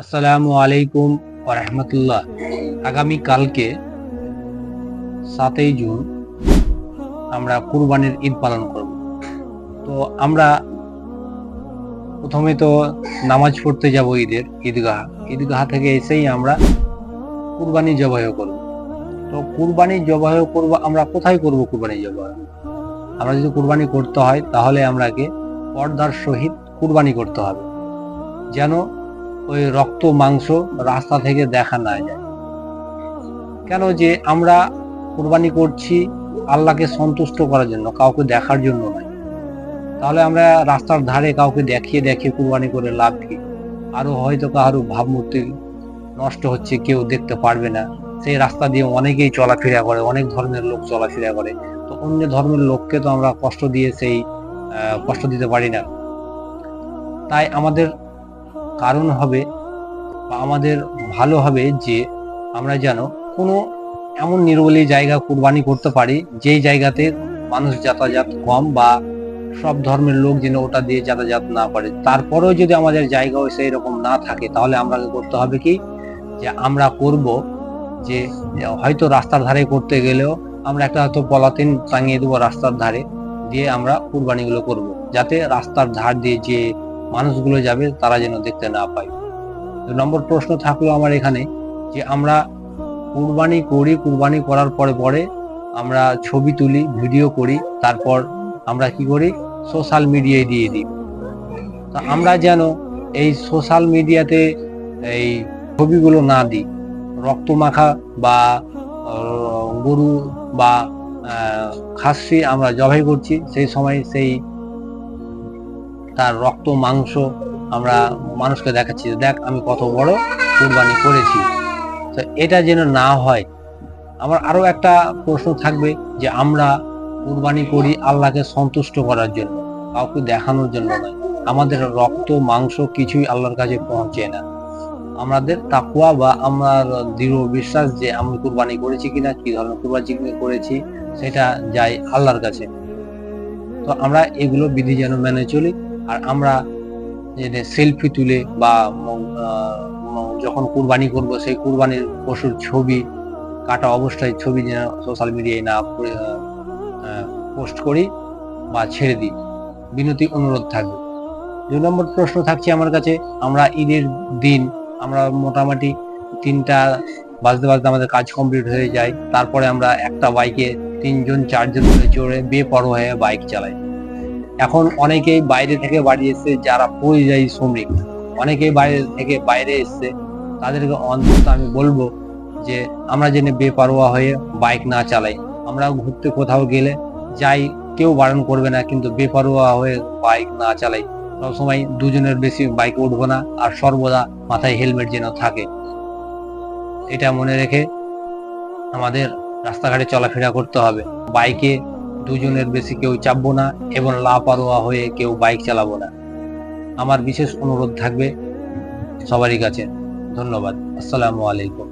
আসসালামু আলাইকুম ওয়া রাহমাতুল্লাহ। আগামী কালকে 7ই জুন আমরা কুরবানির ঈদ পালন করব। তো আমরা প্রথমে তো নামাজ পড়তে যাব ঈদগাহ থেকে এসেই আমরা কুরবানি জবাই করব। তো কুরবানি জবাই করব আমরা কোথায় করব? কুরবানি জবাই আমরা যদি কুরবানি করতে হয় তাহলে আমরাকে পর্দার সহিত কুরবানি করতে হবে, যেন ওই রক্ত মাংস রাস্তা থেকে দেখা না যায়। কেন যে আমরা কুরবানি করছি আল্লাহকে সন্তুষ্ট করার জন্য, কাউকে দেখার জন্য নয়। তাহলে আমরা রাস্তার ধারে কাউকে দেখিয়ে দেখিয়ে কুরবানি করে লাভ কি? আরো হয়তো কারো ভাবমূর্তি নষ্ট হচ্ছে, কেউ দেখতে পারবে না। সেই রাস্তা দিয়ে অনেকেই চলাফেরা করে, অনেক ধর্মের লোক চলাফেরা করে। তো অন্য ধর্মের লোককে তো আমরা কষ্ট দিয়ে সেই কষ্ট দিতে পারি না। তাই আমাদের কারণ হবে বা আমাদের ভালো হবে যে আমরা যেন কোনো এমন নিরিবিলি জায়গা কুরবানি করতে পারি যেই জায়গাতে মানুষ যাতায়াত কম, বা সব ধর্মের লোক যেন ওটা দিয়ে যাতায়াত না করে। তারপরেও যদি আমাদের জায়গা সেই রকম না থাকে, তাহলে আমরা করতে হবে কি, যে আমরা করব যে হয়তো রাস্তার ধারে করতে গেলেও আমরা একটা হয়তো পলিথিন টাঙিয়ে দেবো রাস্তার ধারে, দিয়ে আমরা কুরবানিগুলো করব, যাতে রাস্তার ধার দিয়ে যে মানুষগুলো যাবে তারা যেন দেখতে না পায়। 2 নম্বর প্রশ্ন থাকলো আমার এখানে, যে আমরা কুরবানি করি, কুরবানি করার পরে আমরা ছবি তুলি, ভিডিও করি, তারপর আমরা কি করি, সোশ্যাল মিডিয়ায় দিয়ে দিই। তো আমরা যেন এই সোশ্যাল মিডিয়াতে এই ছবিগুলো না দিই। রক্ত মাখা বা গরু বা খাসি আমরা জবাই করছি, সেই সময় সেই তার রক্ত মাংস আমরা মানুষকে দেখাচ্ছি, দেখ আমি কত বড় কুরবানি করেছি। তো এটা যেন না হয়। আমার আরো একটা প্রশ্ন থাকবে, যে আমরা কুরবানি করি আল্লাহকে সন্তুষ্ট করার জন্য, কাউকে দেখানোর জন্য নয়। আমাদের রক্ত মাংস কিছুই আল্লাহর কাছে পৌঁছে না। আমাদের তাকওয়া বা আমার দৃঢ় বিশ্বাস যে আমি কুরবানি করেছি কিনা, কি ধরনের কুরবানি করেছি, সেটা যাই আল্লাহর কাছে। তো আমরা এগুলো বিধি যেন মেনে চলি। আর আমরা সেলফি তুলে বা যখন কুরবানি করব সেই কুরবানির পশুর ছবি, কাটা অবস্থায় ছবি যেন সোশ্যাল মিডিয়ায় না পোস্ট করি বা ছেড়ে দিই। বিনতি অনুরোধ থাকবে। 2 নম্বর প্রশ্ন থাকছে আমার কাছে, আমরা ঈদের দিন আমরা মোটামুটি 3টা বাজতে আমাদের কাজ কমপ্লিট হয়ে যায়। তারপরে আমরা একটা বাইকে 3জন 4জন করে চড়ে বেপরোয়া হয়ে বাইক চালাই। এখন অনেকেই বাইরে থেকে বাড়ি এসছে, যারা পরিযায়ী শ্রমিক, অনেকেই বাইরে এসছে, তাদেরকে অন্তত আমি বলবো যে আমরা যেন বেপরোয়া হয়ে বাইক না চালাই। আমরা ঘুরতে কোথাও গেলে যাই, কেউ বারণ করবে না, কিন্তু বেপরোয়া হয়ে বাইক না চালাই। সবসময় 2জনের বেশি বাইকে উঠবো না, আর সর্বদা মাথায় হেলমেট যেন থাকে। এটা মনে রেখে আমাদের রাস্তাঘাটে চলাফেরা করতে হবে। বাইকে 2জনের বেশি কেউ চাপবো না, এবং লাপরোয়া হয়ে কেউ বাইক চালাবো না। আমার বিশেষ অনুরোধ থাকবে সবারই কাছে। ধন্যবাদ। আসসালামু আলাইকুম।